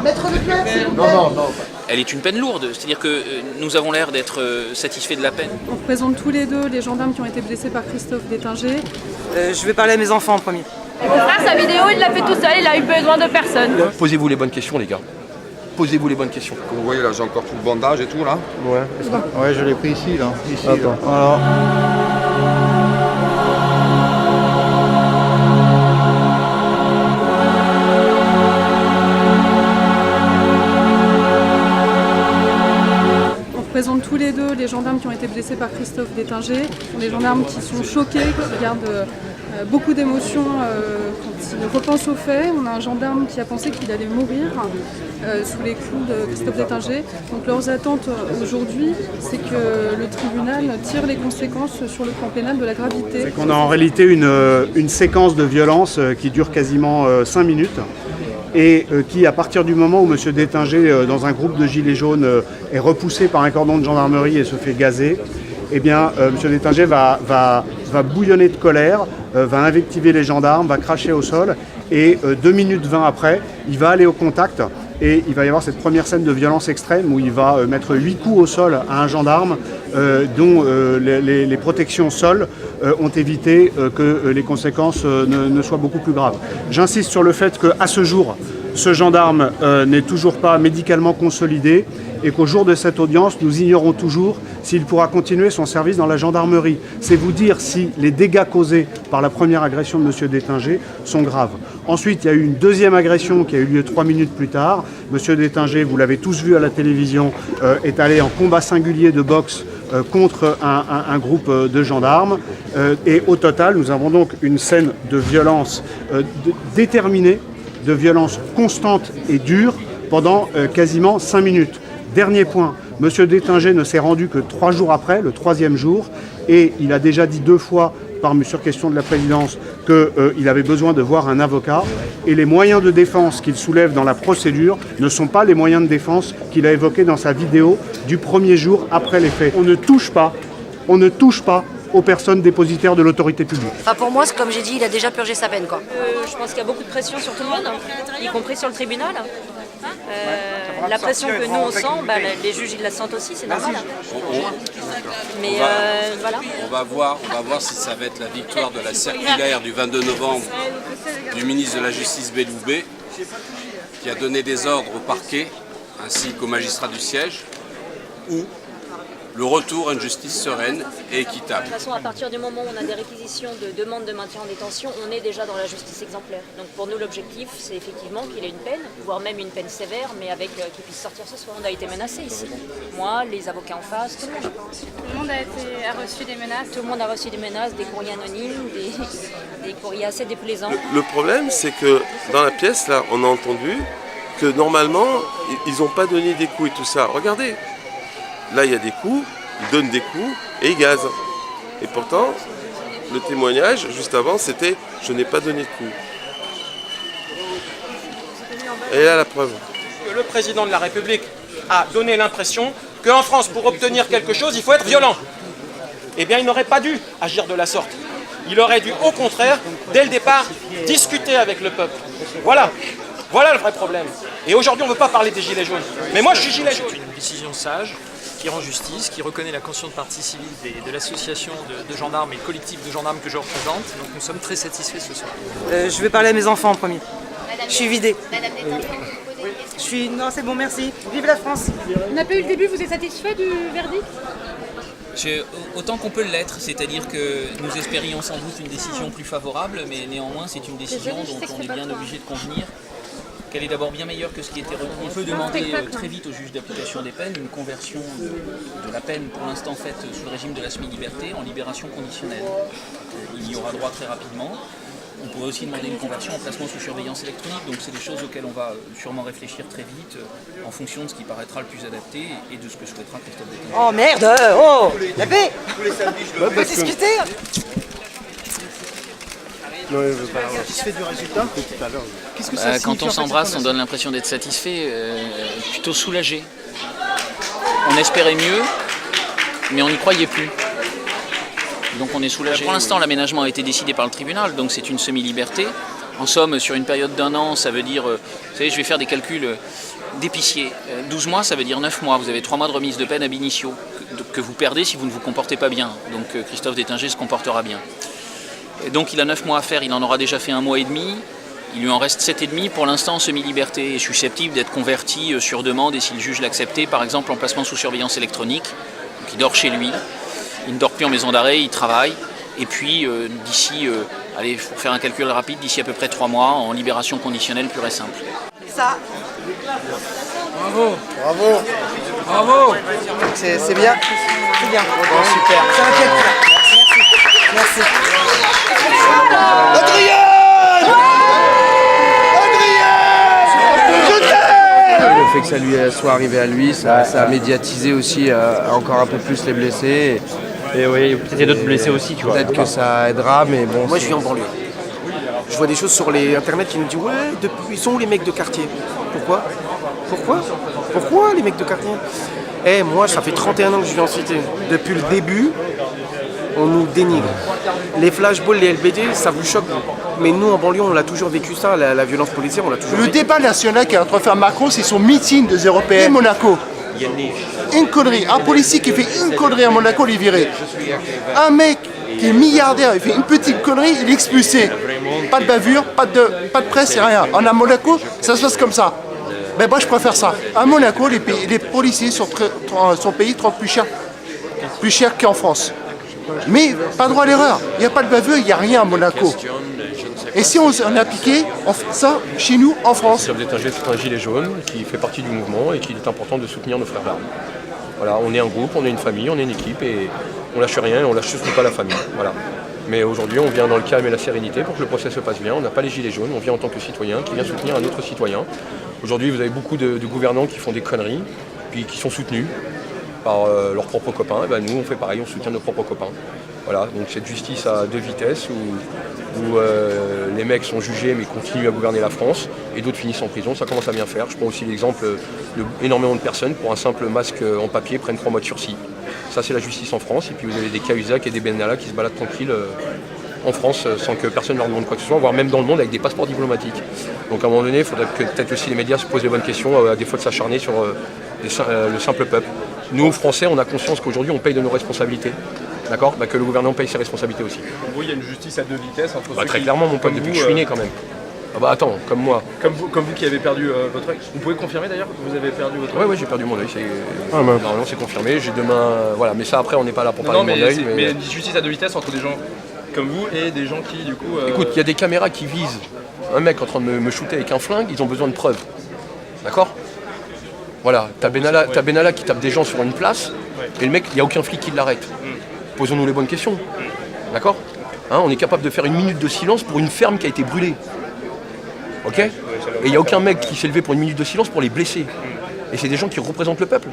Maître Leclerc, s'il vous plaît. Non. Elle est une peine lourde, c'est-à-dire que nous avons l'air d'être satisfaits de la peine. On représente tous les deux les gendarmes qui ont été blessés par Christophe Détinger. Je vais parler à mes enfants en premier. Mon frère, sa vidéo, il l'a fait tout seul, il a eu besoin de personne. Posez-vous les bonnes questions, les gars. Posez-vous les bonnes questions. Comme vous voyez, là, j'ai encore tout le bandage et tout, là. Ouais, je l'ai pris ici, là. Ici, Attends. là. Voilà. On représente tous les deux les gendarmes qui ont été blessés par Christophe Détinger. Ce sont des gendarmes qui sont choqués, qui gardent beaucoup d'émotions quand ils repensent aux faits. On a un gendarme qui a pensé qu'il allait mourir sous les coups de Christophe Détinger. Donc leurs attentes aujourd'hui, c'est que le tribunal tire les conséquences sur le plan pénal de la gravité. C'est qu'on a en réalité une séquence de violence qui dure quasiment 5 minutes et qui, à partir du moment où M. Détinger, dans un groupe de gilets jaunes, est repoussé par un cordon de gendarmerie et se fait gazer, eh bien, M. Détinger va bouillonner de colère, va invectiver les gendarmes, va cracher au sol et 2 minutes 20 après, il va aller au contact et il va y avoir cette première scène de violence extrême où il va mettre 8 coups au sol à un gendarme dont les protections sol ont évité que les conséquences ne soient beaucoup plus graves. J'insiste sur le fait qu'à ce jour, ce gendarme n'est toujours pas médicalement consolidé et qu'au jour de cette audience, nous ignorons toujours s'il pourra continuer son service dans la gendarmerie. C'est vous dire si les dégâts causés par la première agression de M. Détinger sont graves. Ensuite, il y a eu une deuxième agression qui a eu lieu 3 minutes plus tard. M. Détinger, vous l'avez tous vu à la télévision, est allé en combat singulier de boxe contre un groupe de gendarmes. Et au total, nous avons donc une scène de violence déterminée, de violence constante et dure pendant quasiment 5 minutes. Dernier point, M. Détinger ne s'est rendu que 3 jours après, le 3e jour, et il a déjà dit 2 fois, sur question de la présidence, qu'il avait besoin de voir un avocat, et les moyens de défense qu'il soulève dans la procédure ne sont pas les moyens de défense qu'il a évoqués dans sa vidéo du premier jour après les faits. On ne touche pas aux personnes dépositaires de l'autorité publique. Enfin, pour moi, comme j'ai dit, il a déjà purgé sa peine, quoi. Je pense qu'il y a beaucoup de pression sur tout le monde, y compris sur le tribunal. La pression que nous on sent, les juges ils la sentent aussi, c'est normal. Mais voilà. On va voir si ça va être la victoire de la circulaire du 22 novembre du ministre de la Justice Belloubet, qui a donné des ordres au parquet ainsi qu'aux magistrats du siège, ou le retour à une justice sereine et équitable. De toute façon, à partir du moment où on a des réquisitions de demande de maintien en détention, on est déjà dans la justice exemplaire. Donc pour nous, l'objectif, c'est effectivement qu'il ait une peine, voire même une peine sévère, mais avec qu'il puisse sortir ce soir. On a été menacé ici. Moi, les avocats en face, tout le monde. Tout le monde a reçu des menaces. Tout le monde a reçu des menaces, des courriers anonymes, des courriers assez déplaisants. Le problème, c'est que dans la pièce, là, on a entendu que normalement, ils n'ont pas donné des coups et tout ça. Regardez. Là, il y a des coups, ils donnent des coups et ils gazent. Et pourtant, le témoignage, juste avant, c'était « je n'ai pas donné de coups ». Et là, la preuve. Le président de la République a donné l'impression qu'en France, pour obtenir quelque chose, il faut être violent. Eh bien, il n'aurait pas dû agir de la sorte. Il aurait dû, au contraire, dès le départ, discuter avec le peuple. Voilà le vrai problème. Et aujourd'hui, on ne veut pas parler des gilets jaunes. Mais moi, je suis gilet jaune. C'est une décision sage qui rend justice, qui reconnaît la conscience de partie civile de l'association de gendarmes et le collectif de gendarmes que je représente. Donc nous sommes très satisfaits ce soir. Je vais parler à mes enfants en premier. Je suis vidé. Madame Non, c'est bon, merci. Vive la France. On n'a pas eu le début, vous êtes satisfait du verdict? Autant qu'on peut l'être, c'est-à-dire que nous espérions sans doute une décision plus favorable, mais néanmoins c'est une décision dont on est bien obligé de convenir qu'elle est d'abord bien meilleure que ce qui était retenu. On peut demander très vite au juge d'application des peines une conversion de la peine pour l'instant faite sous le régime de la semi-liberté en libération conditionnelle. Il y aura droit très rapidement. On pourrait aussi demander une conversion en placement sous surveillance électronique, donc c'est des choses auxquelles on va sûrement réfléchir très vite en fonction de ce qui paraîtra le plus adapté et de ce que souhaitera Christophe Détinger. Oh merde, oh, la paix. On peut discuter. Satisfait du résultat tout à l'heure. Qu'est-ce que ça quand on s'embrasse, on donne l'impression d'être satisfait, plutôt soulagé. On espérait mieux, mais on n'y croyait plus. Donc on est soulagé. Pour l'instant, l'aménagement a été décidé par le tribunal, donc c'est une semi-liberté. En somme, sur une période d'1 an, ça veut dire, vous savez, je vais faire des calculs d'épicier. 12 mois, ça veut dire 9 mois. Vous avez 3 mois de remise de peine ab initio que vous perdez si vous ne vous comportez pas bien. Donc Christophe Détinger se comportera bien. Et donc il a 9 mois à faire, il en aura déjà fait 1 mois et demi. Il lui en reste 7,5 pour l'instant en semi-liberté et susceptible d'être converti sur demande et si le juge l'acceptait, par exemple en placement sous surveillance électronique. Donc il dort chez lui, il ne dort plus en maison d'arrêt, il travaille. Et puis d'ici, allez, pour faire un calcul rapide, d'ici à peu près 3 mois, en libération conditionnelle pure et simple. Ça. Bravo. Bravo. Bravo. C'est bien. C'est bien. Bon, super. Ça inquiète. Merci. Adrien! Le fait que ça lui soit arrivé à lui, ça a médiatisé aussi encore un peu plus les blessés. Et oui, peut-être il y a d'autres blessés aussi, tu vois. Peut-être que ça aidera, mais bon. Moi, je vis en banlieue. Je vois des choses sur les internet qui nous disent ouais, ils sont où les mecs de quartier? Pourquoi les mecs de quartier? Moi, ça fait 31 ans que je vis en cité. Depuis le début, on nous dénigre. Les flashballs, les LBD, ça vous choque. Mais nous, en banlieue, on l'a toujours vécu ça, la violence policière, on l'a toujours Le vécu. débat national qui est en train de faire Macron, c'est son meeting des Européens. Et Monaco. Une connerie. Un policier qui fait une connerie à Monaco, il est viré. Un mec qui est milliardaire, il fait une petite connerie, il est expulsé. Pas de bavure, pas de presse, rien. En à Monaco, ça se passe comme ça. Ben moi, je préfère ça. À Monaco, les policiers sont payés plus cher qu'en France. Mais pas droit à l'erreur. Il n'y a pas de bavure, il n'y a rien à Monaco. Et si on appliquait ça chez nous, en France? Christophe Détinger, c'est un gilet jaune qui fait partie du mouvement et qu'il est important de soutenir nos frères d'armes. Voilà, on est un groupe, on est une famille, on est une équipe et on lâche rien et on lâche surtout pas la famille. Voilà. Mais aujourd'hui, on vient dans le calme et la sérénité pour que le procès se passe bien. On n'a pas les gilets jaunes, on vient en tant que citoyen qui vient soutenir un autre citoyen. Aujourd'hui, vous avez beaucoup de gouvernants qui font des conneries, puis qui sont soutenus par leurs propres copains. Et ben nous, on fait pareil, on soutient nos propres copains. Voilà, donc cette justice à 2 vitesses où les mecs sont jugés mais continuent à gouverner la France et d'autres finissent en prison, ça commence à bien faire. Je prends aussi l'exemple d'énormément de personnes pour un simple masque en papier prennent 3 mois de sursis. Ça c'est la justice en France et puis vous avez des Cahuzac et des Benalla qui se baladent tranquilles en France sans que personne ne leur demande quoi que ce soit, voire même dans le monde avec des passeports diplomatiques. Donc à un moment donné, il faudrait que peut-être aussi les médias se posent les bonnes questions à défaut de s'acharner sur le simple peuple. Nous, Français, on a conscience qu'aujourd'hui on paye de nos responsabilités. D'accord, que le gouvernement paye ses responsabilités aussi. En gros, il y a une justice à 2 vitesses entre ceux très clairement, mon pote, depuis que je suis né quand même. Ah bah attends, comme moi. Comme vous qui avez perdu votre œil. Vous pouvez confirmer d'ailleurs que vous avez perdu votre œil? Ouais, j'ai perdu mon œil. Normalement, c'est confirmé. J'ai demain. Voilà, mais ça après, on n'est pas là pour parler de mon œil. Mais une justice à 2 vitesses entre des gens comme vous et des gens qui, du coup. Écoute, il y a des caméras qui visent un mec en train de me shooter avec un flingue, ils ont besoin de preuves. D'accord? Voilà, t'as Benalla qui tape des gens sur une place, et le mec, il n'y a aucun flic qui l'arrête. Posons-nous les bonnes questions. D'accord? On est capable de faire 1 minute de silence pour une ferme qui a été brûlée. Ok? Et il n'y a aucun mec qui s'est levé pour 1 minute de silence pour les blesser. Et c'est des gens qui représentent le peuple.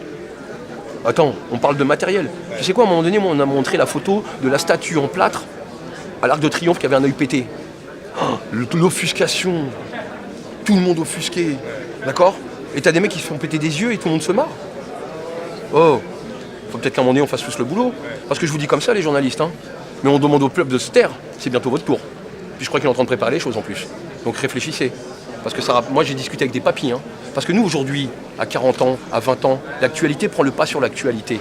Attends, on parle de matériel. Tu sais quoi, à un moment donné, moi, on a montré la photo de la statue en plâtre à l'Arc de Triomphe qui avait un œil pété. L'offuscation. Tout le monde offusqué. D'accord? Et t'as des mecs qui se font péter des yeux et tout le monde se marre. Oh, faut peut-être qu'à un moment donné on fasse tous le boulot. Parce que je vous dis comme ça les journalistes, mais on demande au peuple de se taire, c'est bientôt votre tour. Puis je crois qu'il est en train de préparer les choses en plus. Donc réfléchissez. Parce que ça, moi j'ai discuté avec des papis. Parce que nous aujourd'hui, à 40 ans, à 20 ans, l'actualité prend le pas sur l'actualité.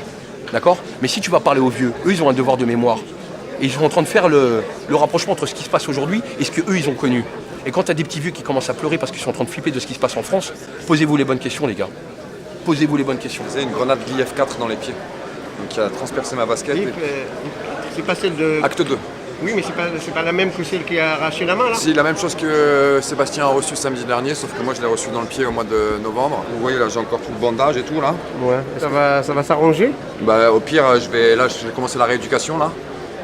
D'accord? Mais si tu vas parler aux vieux, eux ils ont un devoir de mémoire. Et ils sont en train de faire le rapprochement entre ce qui se passe aujourd'hui et ce qu'eux ils ont connu. Et quand tu as des petits vieux qui commencent à pleurer parce qu'ils sont en train de flipper de ce qui se passe en France, posez-vous les bonnes questions les gars. Posez-vous les bonnes questions. J'ai une grenade l'IF4 dans les pieds, donc qui a transpercé ma basket. C'est pas celle de... Acte 2. Oui, mais c'est pas la même que celle qui a arraché la main là? C'est la même chose que Sébastien a reçu samedi dernier, sauf que moi je l'ai reçu dans le pied au mois de novembre. Vous voyez là, j'ai encore tout le bandage et tout là. Ouais. Ça va s'arranger? Bah au pire, je vais commencer la rééducation là,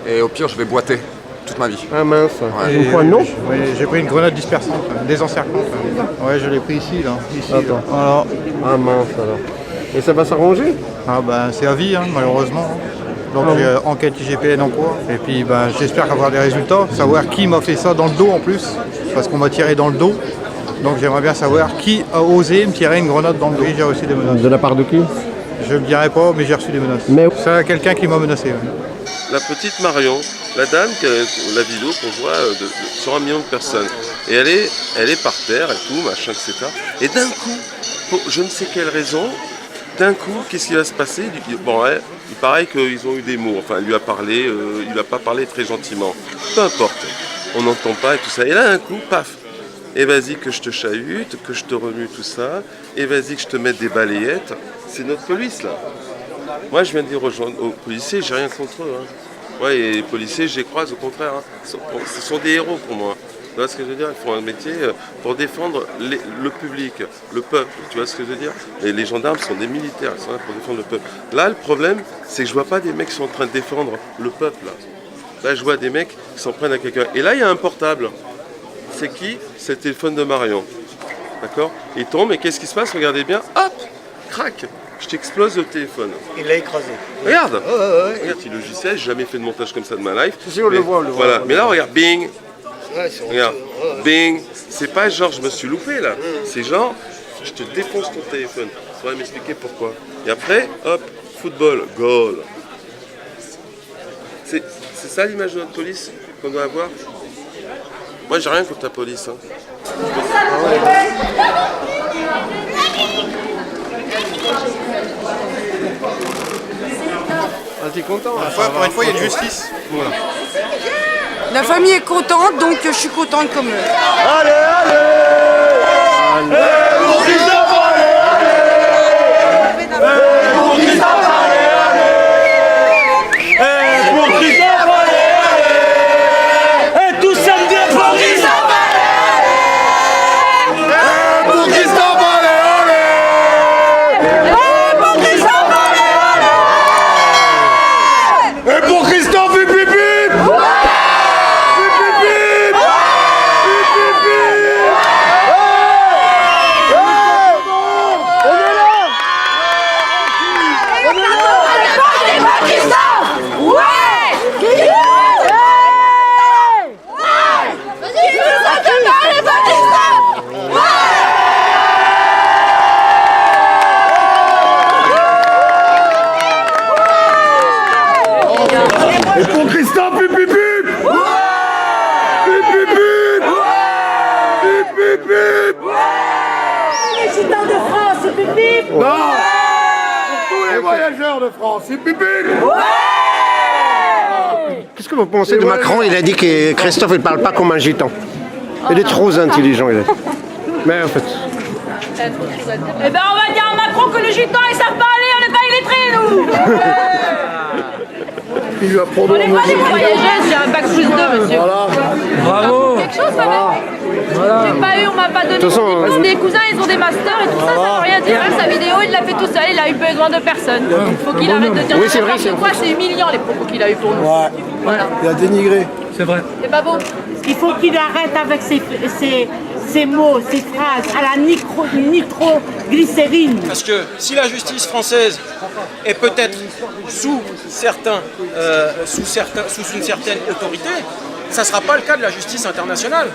et au pire je vais boiter toute ma vie. Ah mince. Ouais. Une fois non? Oui, j'ai pris une grenade dispersante, désencerclante. Ouais, je l'ai pris ici là. Attends. Voilà. Ah mince alors. Et ça va s'arranger? Ah ben c'est à vie malheureusement. Donc enquête IGPN en cours. Et puis j'espère avoir des résultats, savoir qui m'a fait ça dans le dos en plus, parce qu'on m'a tiré dans le dos. Donc j'aimerais bien savoir qui a osé me tirer une grenade dans le dos. Oui, j'ai reçu des menaces. De la part de qui? Je ne le dirai pas, mais j'ai reçu des menaces. Mais... C'est quelqu'un qui m'a menacé. Ouais. la petite Marion, la dame, la vidéo qu'on voit sur 1 million de personnes. Et elle est par terre et tout, machin, etc. Et d'un coup, pour je ne sais quelle raison, d'un coup, qu'est-ce qui va se passer? Bon, ouais, il paraît qu'ils ont eu des mots, enfin, il lui a parlé, il lui a pas parlé très gentiment. Peu importe, on n'entend pas et tout ça. Et là, d'un coup, paf, et vas-y que je te chahute, que je te remue tout ça, et vas-y que je te mette des balayettes. C'est notre police, là. Moi, je viens de dire aux policiers, j'ai rien contre eux. Hein. Ouais, et les policiers, je les croise, au contraire. Hein. Ce sont des héros pour moi. Tu vois ce que je veux dire? Ils font un métier pour défendre le public, le peuple. Tu vois ce que je veux dire? Et les gendarmes sont des militaires, ils sont là pour défendre le peuple. Là, le problème, c'est que je vois pas des mecs qui sont en train de défendre le peuple. Là, je vois des mecs qui s'en prennent à quelqu'un. Et là, il y a un portable. C'est qui? C'est le téléphone de Marion. D'accord? Il tombe, et qu'est-ce qui se passe? Regardez bien. Hop! Crac! Je t'explose le téléphone. Il l'a écrasé. Regarde! Regarde, si le logiciel, j'ai jamais fait de montage comme ça de ma life. Si, on le voit, Voilà. Mais là, regarde, bing! Regarde, bing! C'est pas genre je me suis loupé là. C'est genre je te défonce ton téléphone. Tu pourrais m'expliquer pourquoi. Et après, hop, football, goal. C'est ça l'image de notre police qu'on doit avoir? Moi, j'ai rien contre la police. Hein. Ah, t'es content? Pour une fois, il y a une justice. Voilà. La famille est contente, donc je suis contente comme eux. Allez, allez! Pour Christophe, allez, allez! Pour Christophe, allez, allez! Pour Christophe, allez, allez! Et tout samedi pour Christophe, allez, allez! Pour Christophe, allez, allez! Pour Christophe, allez, allez! Et pour Christophe, hip, hip, hip! Et pour Christophe, hip hip hip! Hip hip hip! Hip hip hip! Les gitans de France, hip hip hip! Non! Pour tous les voyageurs de France, hip hip hip! Qu'est-ce que vous pensez de Macron? Il a dit que Christophe il parle pas comme un gitan. Il est trop intelligent, il est. Mais en fait. Eh ben on va dire à Macron que les gitans ils savent parler, on n'est pas illettrés nous. Il lui a On n'est pas des bons voyageurs, j'ai un bac plus 2 monsieur. Voilà. Bravo. Quelque chose quand même. J'ai pas eu, on m'a pas donné. Ils ont des cousins, ils ont des masters et tout ça, ça veut rien dire. Même sa vidéo, il l'a fait tout seul, il a eu besoin de personne. Il faut qu'il arrête de dire n'importe quoi, c'est humiliant les propos qu'il a eu pour nous. Ouais. Voilà. Il a dénigré. C'est vrai. C'est pas beau. Il faut qu'il arrête avec ces mots, ces phrases à la nitroglycérine. Parce que si la justice française est peut-être sous une certaine autorité, ça ne sera pas le cas de la justice internationale.